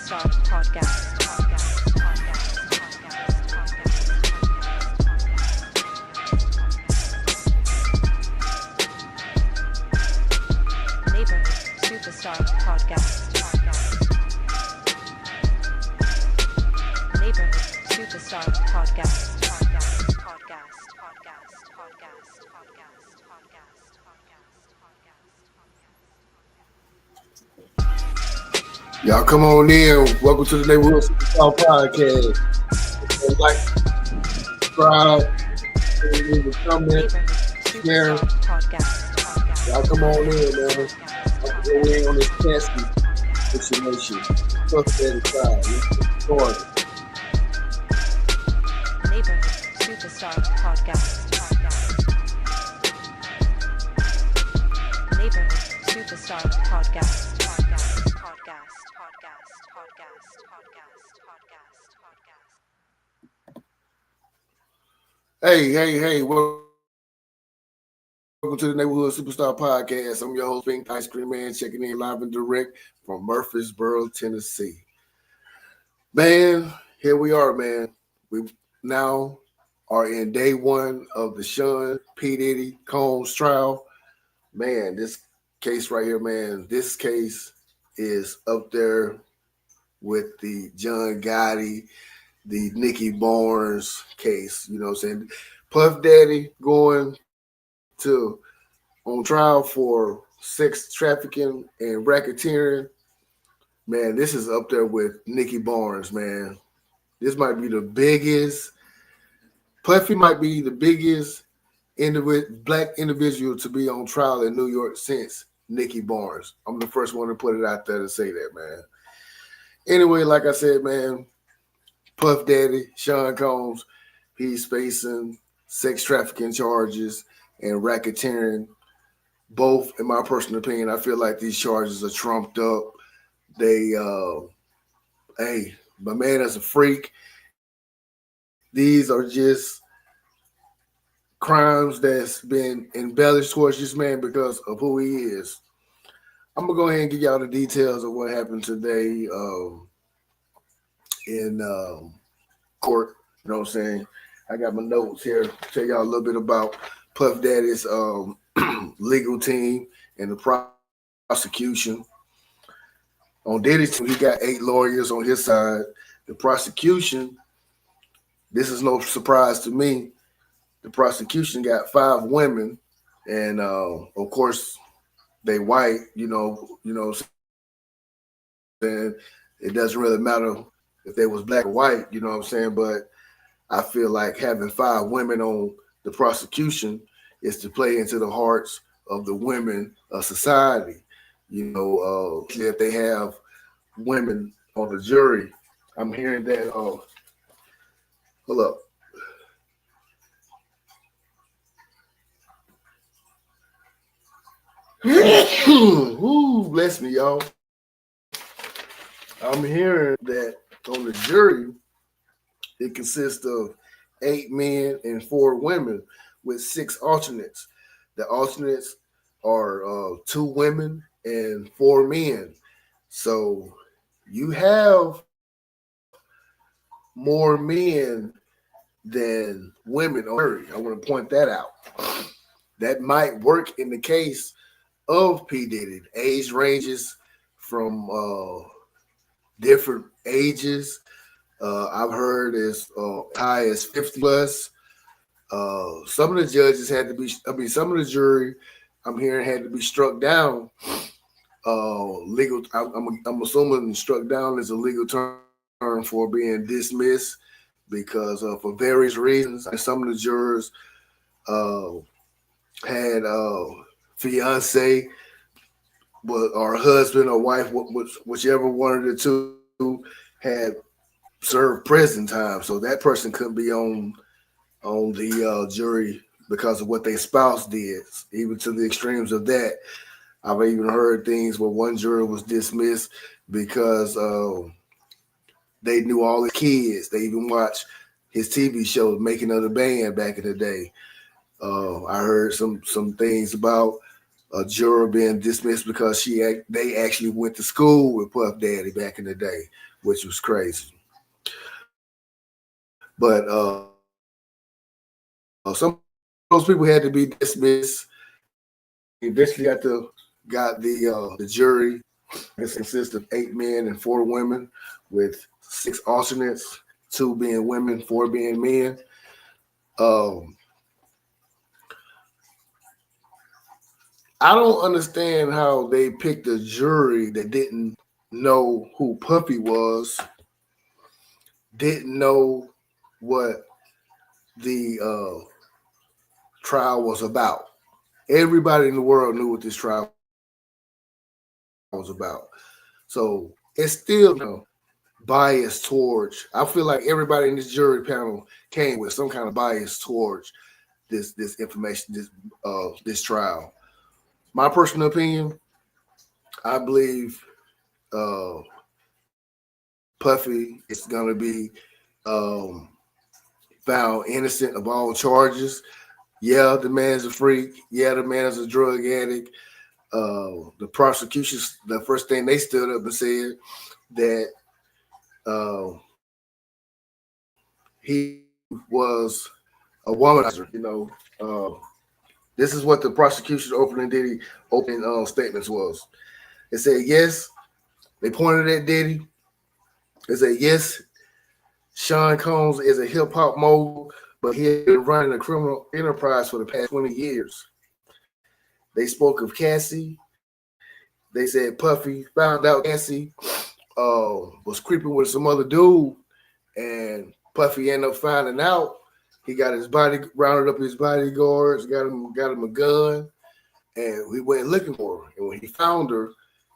Superstar Podcast. Neighborhood Superstar Podcast. Neighborhood Superstar Podcast. Y'all come on in. Welcome to the Neighborhood Superstar Podcast. Like, subscribe, comment, share. Y'all come on in, man. I'll go in on this pesky situation. Trust that aside. Let's get started. Neighborhood Superstar Podcast. Neighborhood Superstar Podcast. Hey. Welcome to the Neighborhood Superstar Podcast. I'm your host, Pink Ice Cream Man, checking in live and direct from Murfreesboro, Tennessee. Man, here we are, man. We now are in day one of the Sean P. Diddy Combs trial. Man, this case right here, man, this case is up there with the John Gotti, the Nicky Barnes case. You know what I'm saying? Puff Daddy going to on trial for sex trafficking and racketeering. Man, this is up there with Nicky Barnes, man. This might be the biggest. Puffy might be the biggest black individual to be on trial in New York since Nicky Barnes. I'm the first one to put it out there to say that, man. Anyway, like I said, man, Puff Daddy, Sean Combs, he's facing sex trafficking charges and racketeering. Both, in my personal opinion, I feel like these charges are trumped up. They, my man is a freak. These are just crimes that's been embellished towards this man because of who he is. I'm going to go ahead and give y'all the details of what happened today in court. You know what I'm saying? I got my notes here to tell y'all a little bit about Puff Daddy's legal team and the prosecution. On Diddy's team, he got 8 lawyers on his side. The prosecution, this is no surprise to me, the prosecution got 5 women, and of course, they white, you know, and it doesn't really matter if they was black or white, you know what I'm saying? But I feel like having 5 women on the prosecution is to play into the hearts of the women of society. You know, if they have women on the jury, I'm hearing that. Hold up. Ooh, bless me, y'all. I'm hearing that on the jury, it consists of 8 men and 4 women with 6 alternates. The alternates are 2 women and 4 men. So you have more men than women on jury. I want to point that out. That might work in the case of P. Diddy. Age ranges from different ages. I've heard as high as 50 plus. Some of the judges had to be, some of the jury I'm hearing had to be struck down. Legal, I'm assuming struck down is a legal term for being dismissed because for various reasons. Some of the jurors had fiance, or husband or wife, whichever one of the two had served prison time, so that person couldn't be on the jury because of what their spouse did, even to the extremes of that. I've even heard things where one juror was dismissed because they knew all his kids. They even watched his TV show, Making of the Band, back in the day. I heard some things about a juror being dismissed because they actually went to school with Puff Daddy back in the day. which was crazy. But some of those people had to be dismissed. Eventually got the jury. It consists of 8 men and 4 women, with 6 alternates, 2 being women, 4 being men. I don't understand how they picked a jury that didn't know who Puffy was, didn't know what the trial was about. Everybody in the world knew what this trial was about. So it's still, biased towards. I feel like everybody in this jury panel came with some kind of bias towards this information, this trial. My personal opinion, I believe Puffy is going to be found innocent of all charges. Yeah, the man's a freak. Yeah, the man's a drug addict. The prosecution, the first thing they stood up and said that he was a womanizer. This is what the prosecution's opening statements was. They said, yes, they pointed at Diddy. They said, yes, Sean Combs is a hip hop mogul, but he had been running a criminal enterprise for the past 20 years. They spoke of Cassie. They said Puffy found out Cassie was creeping with some other dude, and Puffy ended up finding out. He got rounded up his bodyguards, got him a gun, and we went looking for her. And when he found her,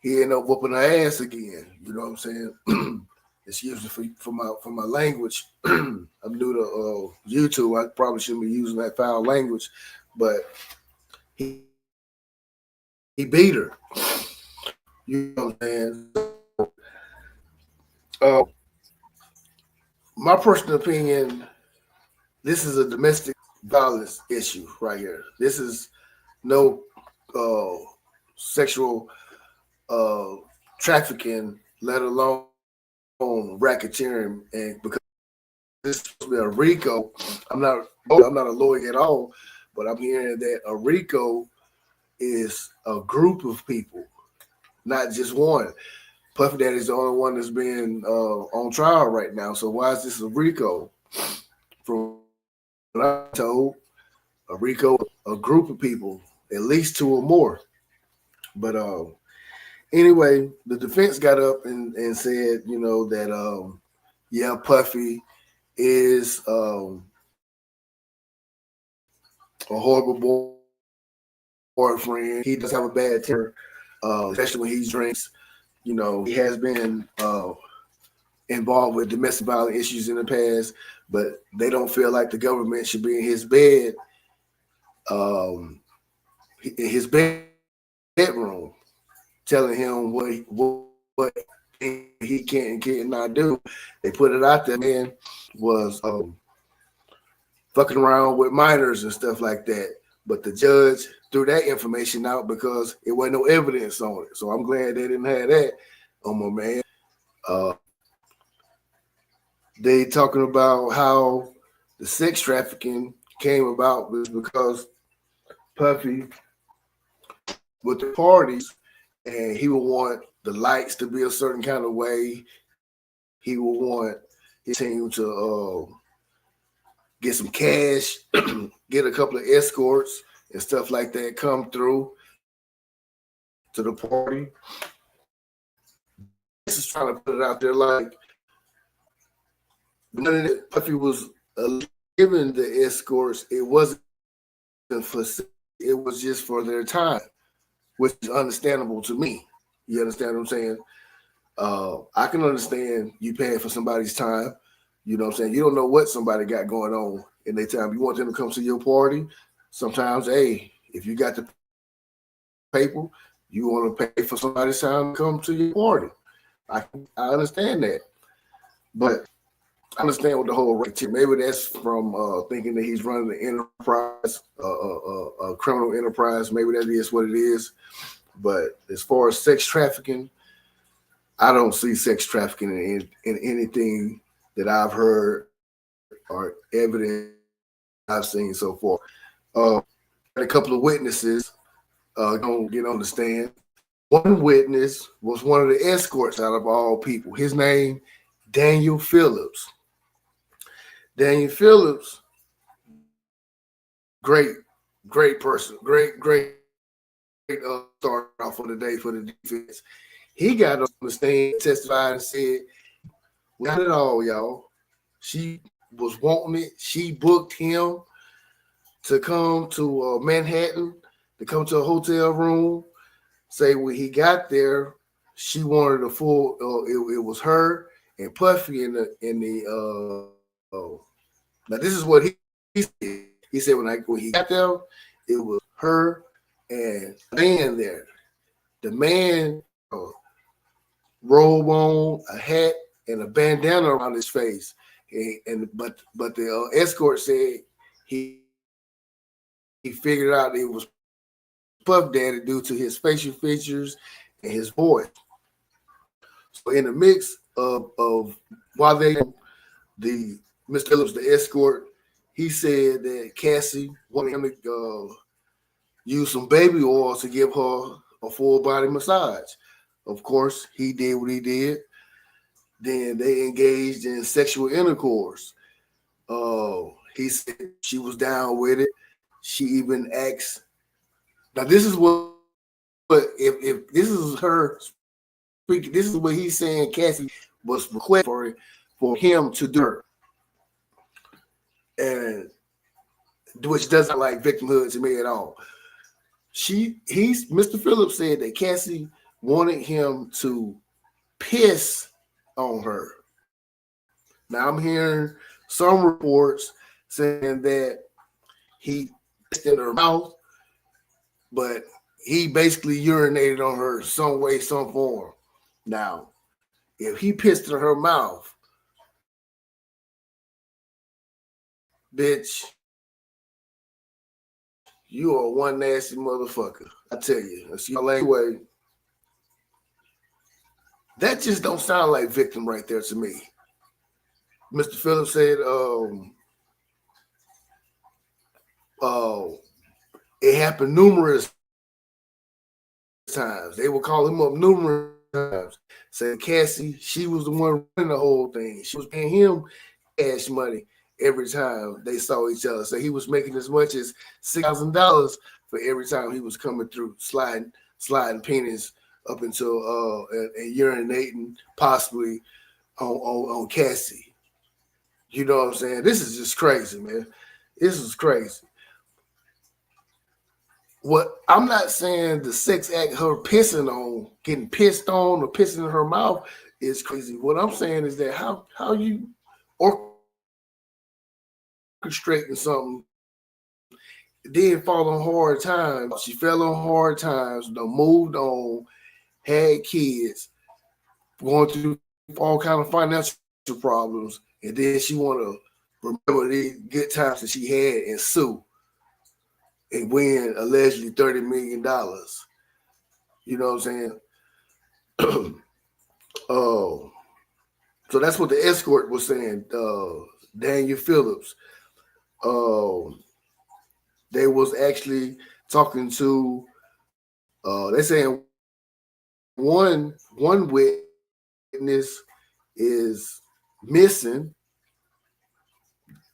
he ended up whooping her ass again. You know what I'm saying? Excuse me for my language. I'm new to YouTube. I probably shouldn't be using that foul language, but he beat her. You know what I'm saying? My personal opinion, this is a domestic violence issue right here. This is no sexual trafficking, let alone racketeering, and because this is supposed to be a RICO. I'm not a lawyer at all, but I'm hearing that a RICO is a group of people, not just one. Puffy Daddy is the only one that's being on trial right now. So why is this a RICO? From what I'm told, a RICO, a group of people, at least 2 or more. But anyway, the defense got up and said, that yeah, Puffy is a horrible boyfriend. He does have a bad temper, especially when he drinks. He has been involved with domestic violence issues in the past, but they don't feel like the government should be in his bed, in his bedroom, telling him what he can and cannot do. They put it out there, man, was fucking around with minors and stuff like that. But the judge threw that information out because it wasn't no evidence on it. So I'm glad they didn't have that on my man. They talking about how the sex trafficking came about was because Puffy with the parties, and he would want the lights to be a certain kind of way. He would want his team to get some cash, get a couple of escorts and stuff like that come through to the party. This is trying to put it out there like Puffy was given the escorts. It wasn't for, it was just for their time, which is understandable to me. You understand what I'm saying? I can understand you paying for somebody's time. You know what I'm saying? You don't know what somebody got going on in their time. You want them to come to your party. Sometimes, hey, if you got the paper, you want to pay for somebody's time to come to your party. I understand that. But I understand what the whole racketeer. Maybe that's from thinking that he's running an enterprise, a criminal enterprise. Maybe that is what it is. But as far as sex trafficking, I don't see sex trafficking in anything that I've heard or evidence I've seen so far. Had a couple of witnesses gonna get on the stand. One witness was one of the escorts out of all people. His name, Daniel Phillips. Daniel Phillips, great, great person, great start off for the day for the defense. He got on the stand, testified, and said, "We got it all, y'all. She was wanting it. She booked him to come to Manhattan, to come to a hotel room. Say when he got there, she wanted a full. It was her and Puffy Now this is what he said. He said when he got there, it was her and a man there. The man robe on, a hat, and a bandana around his face. But the escort said he figured out it was Puff Daddy due to his facial features and his voice. So in the mix of while the Mr. Phillips, the escort, he said that Cassie wanted him to use some baby oil to give her a full body massage. Of course, he did what he did. Then they engaged in sexual intercourse. He said she was down with it. She even asked. Now this is what if this is her speaking. This is what he's saying. Cassie was requesting for him to do her, and which doesn't like victimhood to me at all. Mr. Phillips said that Cassie wanted him to piss on her. Now I'm hearing some reports saying that he pissed in her mouth, but he basically urinated on her some way, some form. Now, if he pissed in her mouth, bitch, you are one nasty motherfucker. I tell you. Anyway, that just don't sound like victim right there to me. Mr. Phillips said, it happened numerous times. They would call him up numerous times. Say Cassie, she was the one running the whole thing. She was paying him cash money every time they saw each other. So he was making as much as $6,000 for every time he was coming through, sliding pennies up until and urinating possibly on Cassie. You know what I'm saying? This is just crazy, man. This is crazy. What I'm not saying the sex act, her pissing on, getting pissed on or pissing in her mouth is crazy. What I'm saying is that how you orchestrating something, then fall on hard times. She fell on hard times, moved on, had kids, going through all kind of financial problems, and then she want to remember the good times that she had and sue and win allegedly $30 million. You know what I'm saying? So that's what the escort was saying. Daniel Phillips. They was actually talking to. They saying one witness is missing.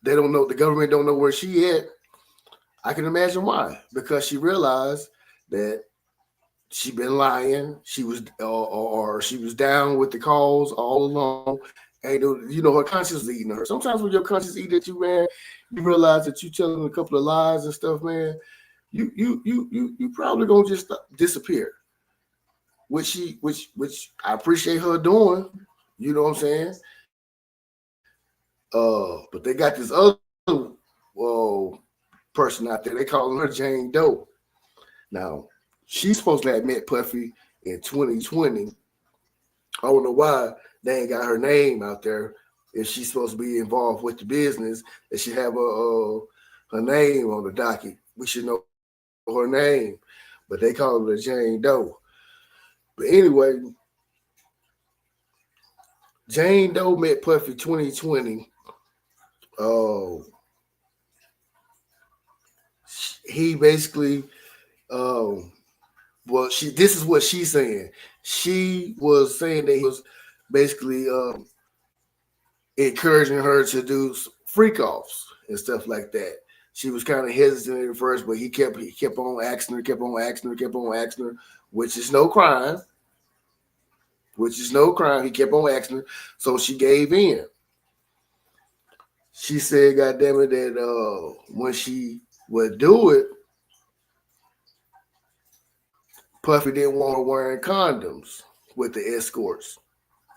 They don't know. The government don't know where she at. I can imagine why. Because she realized that she been lying. She was or she was down with the cause all along. And her conscience is eating her. Sometimes when your conscience eats at you, man, you realize that you telling a couple of lies and stuff, man. You probably gonna just disappear. Which I appreciate her doing. You know what I'm saying? But they got this other person out there. They calling her Jane Doe. Now, she's supposed to have met Puffy in 2020. I don't know why they ain't got her name out there. If she's supposed to be involved with the business, they should have her name on the docket. We should know her name. But they call her Jane Doe. But anyway, Jane Doe met Puffy 2020. Oh, he basically, um, well, she. This is what she's saying. She was saying that he was basically encouraging her to do freak offs and stuff like that. She was kind of hesitant at first, but he kept on asking her, kept on asking her, which is no crime, which is no crime. He kept on asking her, so she gave in. She said, "God damn it, that when she would do it, Puffy didn't want her wearing condoms with the escorts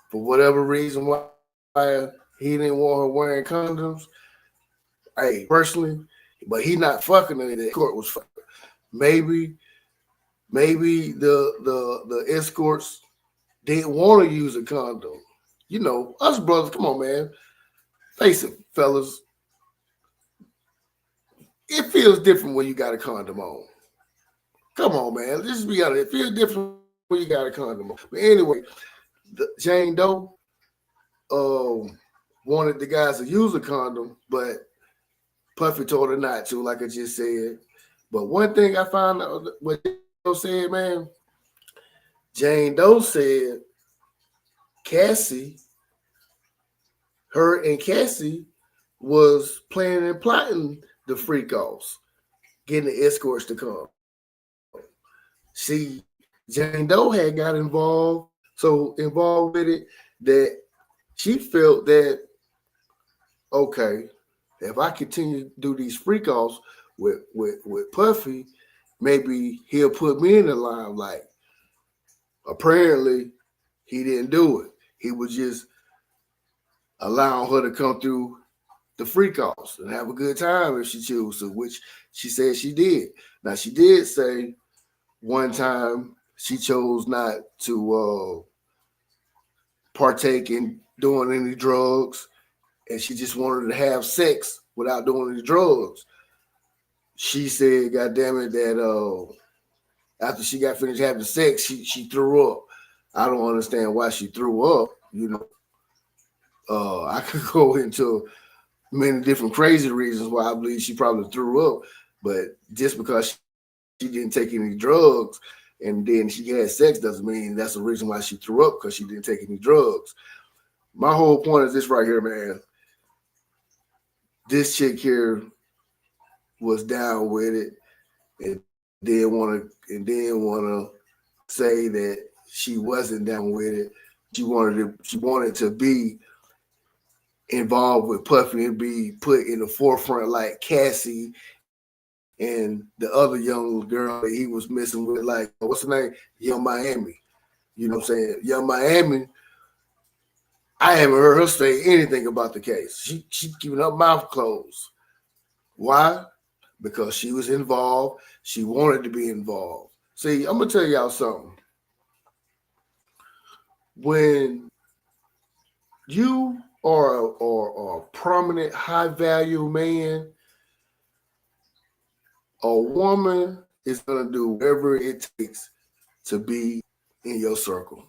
for whatever reason why he didn't want her wearing condoms. Hey, personally, but he not fucking her. The escort was fucking. Maybe, maybe the escorts didn't want to use a condom. You know, us brothers, come on, man. Face it, fellas. It feels different when you got a condom on. Come on, man. Just be honest. It feels different when you got a condom on. But anyway, Jane Doe wanted the guys to use a condom, but Puffy told her not to, like I just said. But one thing I found out what Jane Doe said, man, Jane Doe said Cassie, her and Cassie was planning and plotting the freak offs, getting the escorts to come. See, Jane Doe had got involved with it that she felt that, okay, if I continue to do these freak offs with Puffy, maybe he'll put me in the limelight. Apparently, he didn't do it. He was just allowing her to come through the freak offs and have a good time if she chose to, which she said she did. Now, she did say one time she chose not to partake in doing any drugs, and she just wanted to have sex without doing any drugs. She said, "God damn it, that after she got finished having sex, she threw up. I don't understand why she threw up. You know, I could go into many different crazy reasons why I believe she probably threw up, but just because she didn't take any drugs and then she had sex doesn't mean that's the reason why she threw up because she didn't take any drugs. My whole point is this right here, man. This chick here was down with it and then want to say that she wasn't down with it. She wanted to be involved with Puffy and be put in the forefront like Cassie and the other young girl that he was messing with, like what's her name? Young Miami. You know what I'm saying? Young Miami. I haven't heard her say anything about the case. She keeping her mouth closed. Why? Because she was involved. She wanted to be involved. See, I'm gonna tell y'all something. When you are a prominent, high value man, a woman is gonna do whatever it takes to be in your circle,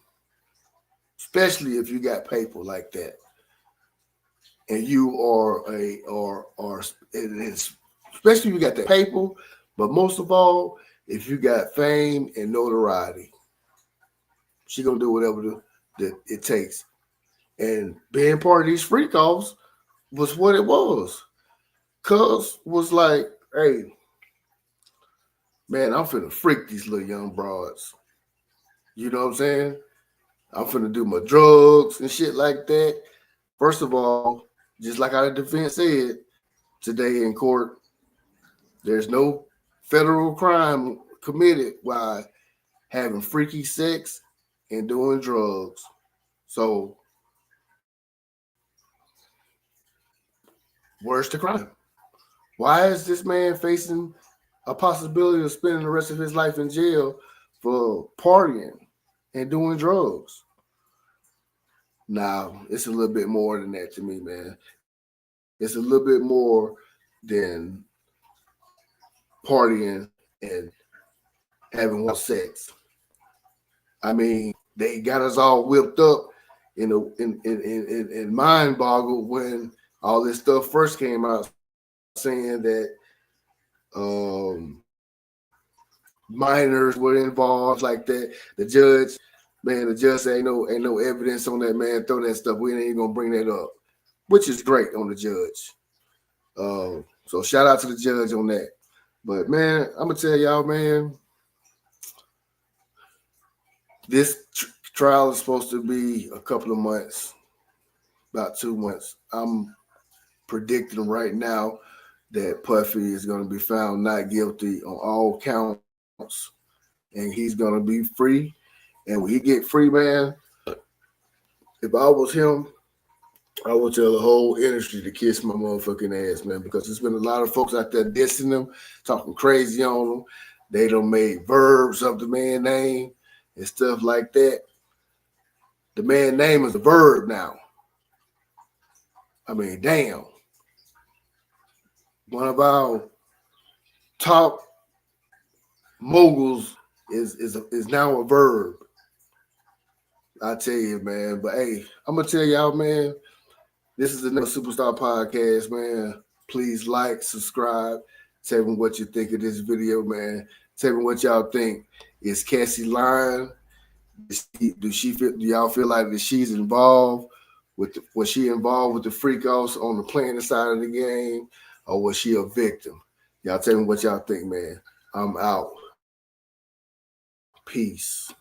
especially if you got paper like that, and you are especially if you got that paper, but most of all, if you got fame and notoriety, she gonna do whatever it takes. And being part of these freak offs was what it was. Cuz was like, hey, man, I'm finna freak these little young broads. You know what I'm saying? I'm finna do my drugs and shit like that. First of all, just like how the defense said today in court, there's no federal crime committed while having freaky sex and doing drugs. So, where's the crime? Why is this man facing a possibility of spending the rest of his life in jail for partying and doing drugs? Now, it's a little bit more than that to me, man. It's a little bit more than partying and having wild sex. I mean, they got us all whipped up in mind boggled when all this stuff first came out, saying that minors were involved like that. The judge said ain't no evidence on that, man. Throw that stuff. We ain't even gonna bring that up, which is great on the judge. So shout out to the judge on that. But man, I'm gonna tell y'all, man, this trial is supposed to be a couple of months, about 2 months. I'm predicting right now that Puffy is going to be found not guilty on all counts, and he's going to be free. And when he get free, man, if I was him, I would tell the whole industry to kiss my motherfucking ass, man, because there's been a lot of folks out there dissing them, talking crazy on them. They done made verbs of the man name and stuff like that. The man name is a verb now. I mean, damn. One of our top moguls is now a verb. I tell you, man. But hey, I'm gonna tell y'all, man. This is another Superstar Podcast, man. Please like, subscribe. Tell me what you think of this video, man. Tell me what y'all think. Is Cassie lying? Do y'all feel like that she's involved was she involved with the freak offs on the playing side of the game, or was she a victim? Y'all tell me what y'all think, man. I'm out. Peace.